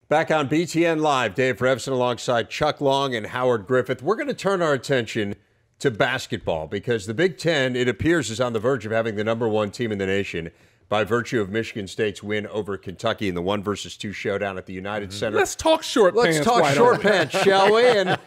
Back on BTN Live, Dave Revsine alongside Chuck Long and Howard Griffith. We're going to turn our attention to basketball because the Big Ten, it appears, is on the verge of having the #1 team in the nation by virtue of Michigan State's win over Kentucky in the 1-versus-2 showdown at the United Center. Let's talk short pants. Let's talk short pants, shall we? And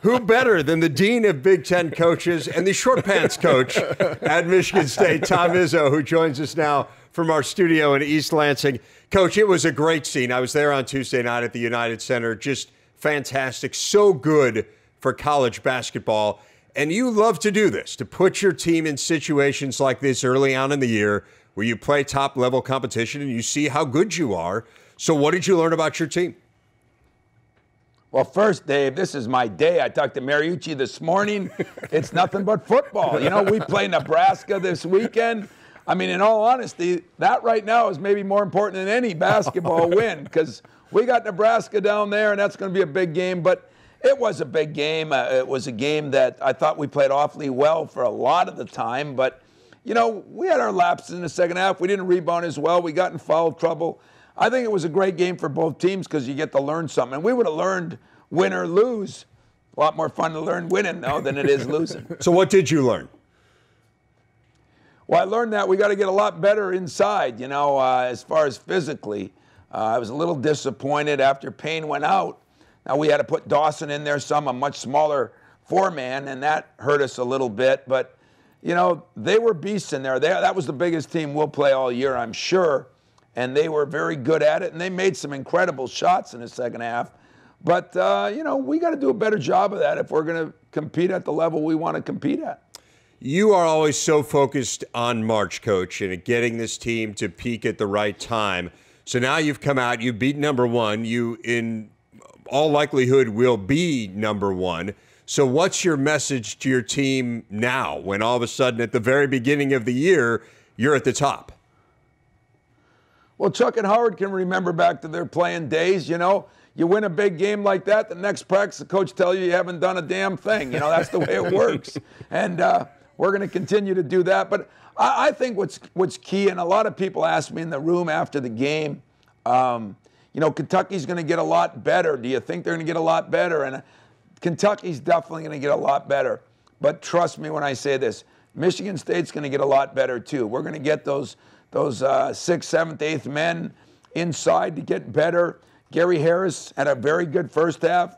who better than the dean of Big Ten coaches and the short pants coach at Michigan State, Tom Izzo, who joins us now from our studio in East Lansing. Coach, it was a great scene. I was there on Tuesday night at the United Center. Just fantastic. So good for college basketball. And you love to do this, to put your team in situations like this early on in the year where you play top-level competition and you see how good you are. So what did you learn about your team? Well, first, Dave, this is my day. I talked to Mariucci this morning. It's nothing but football. You know, we play Nebraska this weekend. I mean, in all honesty, that right now is maybe more important than any basketball win because we got Nebraska down there, and that's going to be a big game. But it was a big game. It was a game that I thought we played awfully well for a lot of the time. But, you know, we had our lapses in the second half. We didn't rebound as well. We got in foul trouble. I think it was a great game for both teams because you get to learn something. And we would have learned win or lose. A lot more fun to learn winning, though, than it is losing. So what did you learn? Well, I learned that we got to get a lot better inside, you know, as far as physically. I was a little disappointed after Payne went out. Now, we had to put Dawson in there a much smaller four-man, and that hurt us a little bit. But, you know, they were beasts in there. That was the biggest team we'll play all year, I'm sure. And they were very good at it, and they made some incredible shots in the second half. But, you know, we got to do a better job of that if we're going to compete at the level we want to compete at. You are always so focused on March, Coach, and getting this team to peak at the right time. So now you've come out, you beat #1. You, in all likelihood, will be #1. So what's your message to your team now when all of a sudden at the very beginning of the year, you're at the top? Well, Chuck and Howard can remember back to their playing days, you know. You win a big game like that, the next practice the coach tells you haven't done a damn thing. You know, that's the way it works. And we're going to continue to do that. But I think what's key, and a lot of people asked me in the room after the game, you know, Kentucky's going to get a lot better. Do you think they're going to get a lot better? And Kentucky's definitely going to get a lot better. But trust me when I say this, Michigan State's going to get a lot better too. We're going to get those 6th, 7th, 8th men inside to get better. Gary Harris had a very good first half.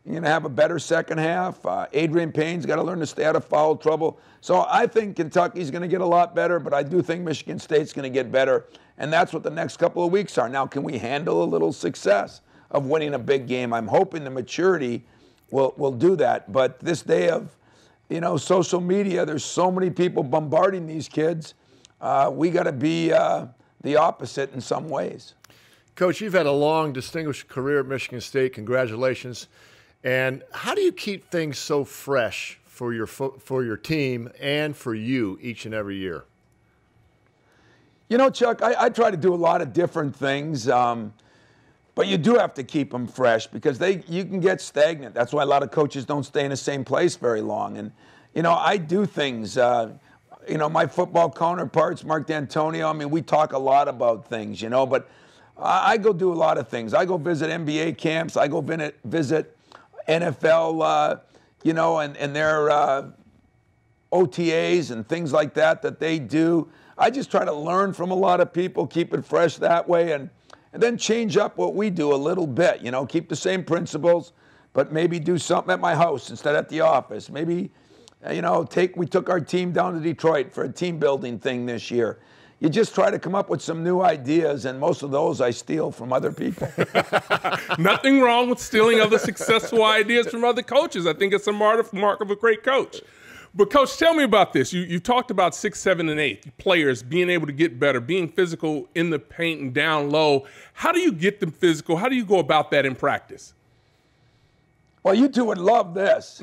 You're going to have a better second half. Adrian Payne's got to learn to stay out of foul trouble. So I think Kentucky's going to get a lot better, but I do think Michigan State's going to get better. And that's what the next couple of weeks are. Now, can we handle a little success of winning a big game? I'm hoping the maturity will do that. But this day of, you know, social media, there's so many people bombarding these kids. We got to be the opposite in some ways. Coach, you've had a long, distinguished career at Michigan State. Congratulations. And how do you keep things so fresh for your team and for you each and every year? You know, Chuck, I try to do a lot of different things, but you do have to keep them fresh because you can get stagnant. That's why a lot of coaches don't stay in the same place very long. And, you know, I do things. You know, my football counterparts, Mark D'Antonio, I mean, we talk a lot about things, you know, but I go do a lot of things. I go visit NBA camps. I go visit NFL, you know, and their OTAs and things like that they do. I just try to learn from a lot of people, keep it fresh that way, and then change up what we do a little bit, you know, keep the same principles, but maybe do something at my house instead at the office. Maybe, you know, we took our team down to Detroit for a team building thing this year. You just try to come up with some new ideas, and most of those I steal from other people. Nothing wrong with stealing other successful ideas from other coaches. I think it's a mark of a great coach. But, Coach, tell me about this. You talked about 6, 7, and 8 players being able to get better, being physical in the paint and down low. How do you get them physical? How do you go about that in practice? Well, you two would love this,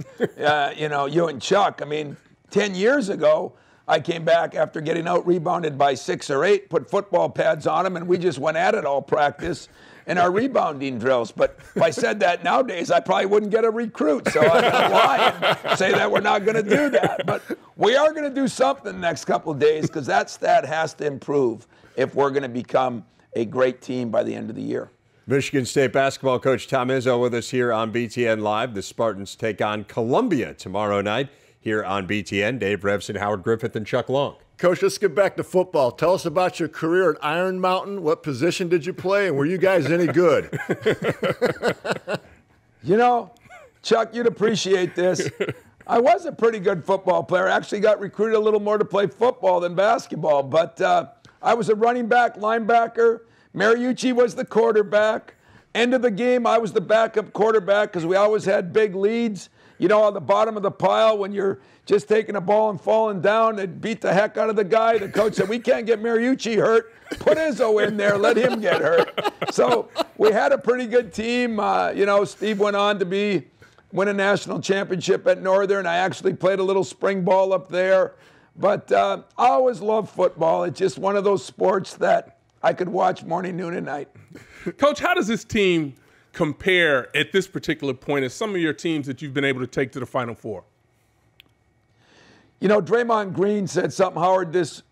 you know, you and Chuck. I mean, 10 years ago, I came back after getting out-rebounded by 6 or 8, put football pads on them, and we just went at it all practice in our rebounding drills. But if I said that nowadays, I probably wouldn't get a recruit. So I'm going to lie and say that we're not going to do that. But we are going to do something the next couple of days because that stat has to improve if we're going to become a great team by the end of the year. Michigan State basketball coach Tom Izzo with us here on BTN Live. The Spartans take on Columbia tomorrow night here on BTN. Dave Revsine, Howard Griffith, and Chuck Long. Coach, let's get back to football. Tell us about your career at Iron Mountain. What position did you play, and were you guys any good? You know, Chuck, you'd appreciate this. I was a pretty good football player. I actually got recruited a little more to play football than basketball, but I was a running back, linebacker. Mariucci was the quarterback. End of the game, I was the backup quarterback because we always had big leads. You know, on the bottom of the pile when you're just taking a ball and falling down, it beat the heck out of the guy. The coach said, we can't get Mariucci hurt. Put Izzo in there. Let him get hurt. So we had a pretty good team. You know, Steve went on to win a national championship at Northern. I actually played a little spring ball up there. But I always loved football. It's just one of those sports that I could watch morning, noon, and night. Coach, how does this team compare at this particular point as some of your teams that you've been able to take to the Final Four? You know, Draymond Green said something, Howard, this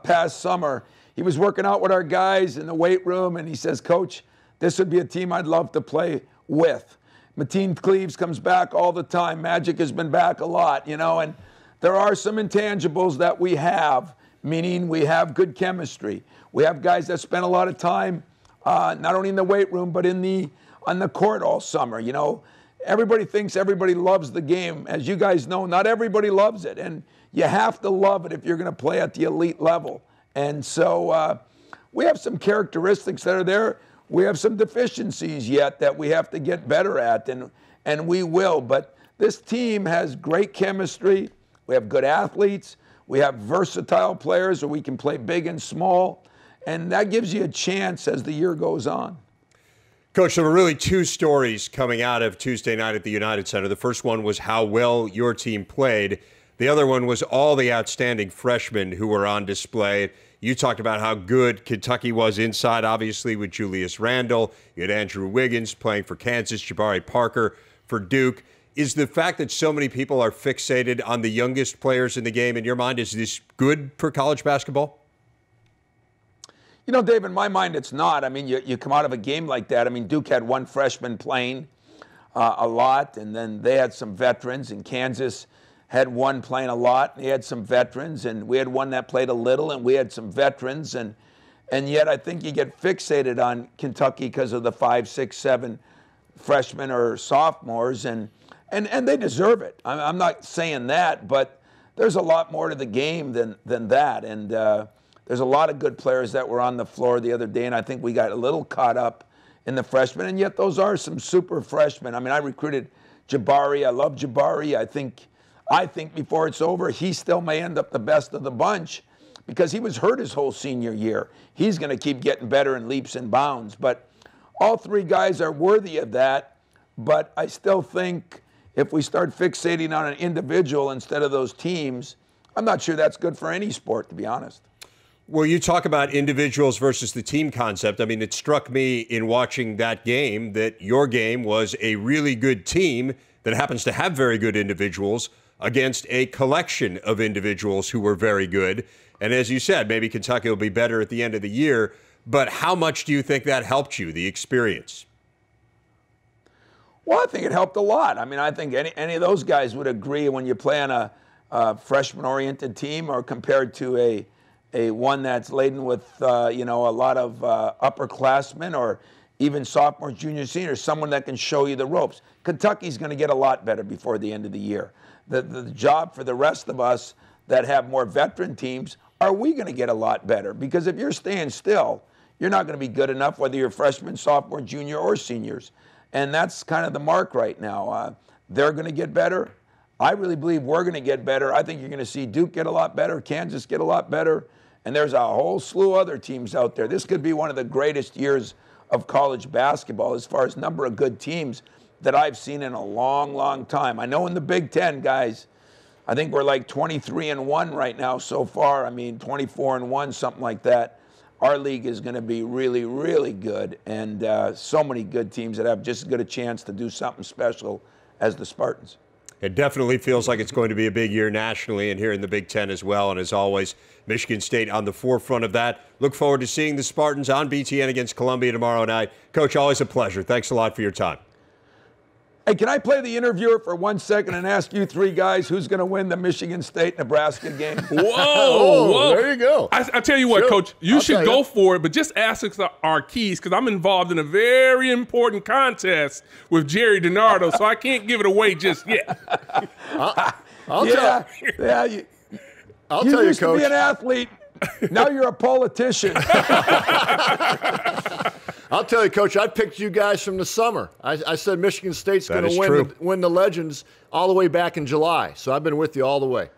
past summer. He was working out with our guys in the weight room, and he says, Coach, this would be a team I'd love to play with. Mateen Cleaves comes back all the time. Magic has been back a lot, you know, and there are some intangibles that we have, meaning we have good chemistry. We have guys that spend a lot of time not only in the weight room, but on the court all summer. You know, everybody thinks everybody loves the game. As you guys know, not everybody loves it, and you have to love it if you're going to play at the elite level. And so we have some characteristics that are there. We have some deficiencies yet that we have to get better at, and we will. But this team has great chemistry. We have good athletes. We have versatile players where we can play big and small. And that gives you a chance as the year goes on. Coach, there were really two stories coming out of Tuesday night at the United Center. The first one was how well your team played. The other one was all the outstanding freshmen who were on display. You talked about how good Kentucky was inside, obviously, with Julius Randle. You had Andrew Wiggins playing for Kansas, Jabari Parker for Duke. Is the fact that so many people are fixated on the youngest players in the game, in your mind, is this good for college basketball? You know, Dave, in my mind, it's not. I mean, you come out of a game like that. I mean, Duke had one freshman playing a lot, and then they had some veterans, and Kansas had one playing a lot. They had some veterans, and we had one that played a little, and we had some veterans. And yet I think you get fixated on Kentucky because of the 5, 6, 7 freshmen or sophomores, and they deserve it. I'm not saying that, but there's a lot more to the game than that. And there's a lot of good players that were on the floor the other day, and I think we got a little caught up in the freshmen, and yet those are some super freshmen. I mean, I recruited Jabari. I love Jabari. I think before it's over, he still may end up the best of the bunch because he was hurt his whole senior year. He's going to keep getting better in leaps and bounds. But all three guys are worthy of that, but I still think if we start fixating on an individual instead of those teams, I'm not sure that's good for any sport, to be honest. Well, you talk about individuals versus the team concept. I mean, it struck me in watching that game that your game was a really good team that happens to have very good individuals against a collection of individuals who were very good. And as you said, maybe Kentucky will be better at the end of the year. But how much do you think that helped you, the experience? Well, I think it helped a lot. I mean, I think any of those guys would agree when you play on a freshman-oriented team or compared to a one that's laden with, you know, a lot of upperclassmen or even sophomores, juniors, seniors, someone that can show you the ropes. Kentucky's going to get a lot better before the end of the year. The job for the rest of us that have more veteran teams, are we going to get a lot better? Because if you're staying still, you're not going to be good enough whether you're freshman, sophomore, junior, or seniors. And that's kind of the mark right now. They're going to get better. I really believe we're going to get better. I think you're going to see Duke get a lot better, Kansas get a lot better, and there's a whole slew of other teams out there. This could be one of the greatest years of college basketball as far as number of good teams that I've seen in a long, long time. I know in the Big Ten, guys, I think we're like 23-1 right now so far. I mean, 24-1, something like that. Our league is going to be really, really good, and so many good teams that have just as good a chance to do something special as the Spartans. It definitely feels like it's going to be a big year nationally and here in the Big Ten as well. And as always, Michigan State on the forefront of that. Look forward to seeing the Spartans on BTN against Columbia tomorrow night. Coach, always a pleasure. Thanks a lot for your time. Hey, can I play the interviewer for 1 second and ask you three guys who's going to win the Michigan State-Nebraska game? Whoa. There you go. I tell you what, Sure. Coach, you I'll should tell go you. for it, but just ask us our keys because I'm involved in a very important contest with Jerry DiNardo, so I can't give it away just yet. I'll Yeah, tell, yeah. I'll You tell you, used to Coach. be an athlete. Now you're a politician. I'll tell you, Coach, I picked you guys from the summer. I said Michigan State's That going is to true. win the Legends all the way back in July. So I've been with you all the way.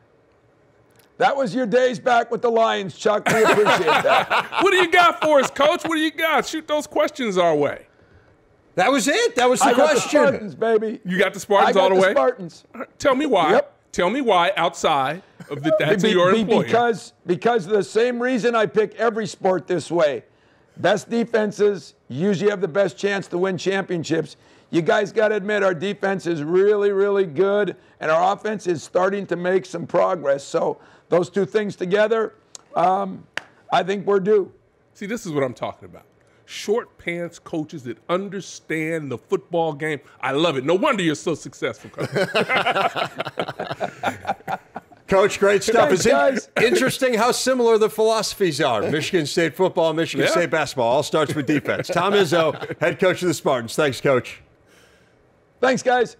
That was your days back with the Lions, Chuck. We appreciate that. What do you got for us, Coach? What do you got? Shoot those questions our way. That was it. That was the I got the question. Spartans, baby. You got the I Spartans got all the way? Spartans. Tell me why. Yep. Tell me why outside of that's your employer. Because the same reason I pick every sport this way. Best defenses usually have the best chance to win championships. You guys got to admit our defense is really, really good, and our offense is starting to make some progress. So those two things together, I think we're due. See, this is what I'm talking about. Short pants coaches that understand the football game. I love it. No wonder you're so successful, Coach. Coach, great stuff. Thanks, It's guys. interesting how similar the philosophies are. Michigan State football, Michigan Yeah. State basketball all starts with defense. Tom Izzo, head coach of the Spartans. Thanks, Coach. Thanks, guys.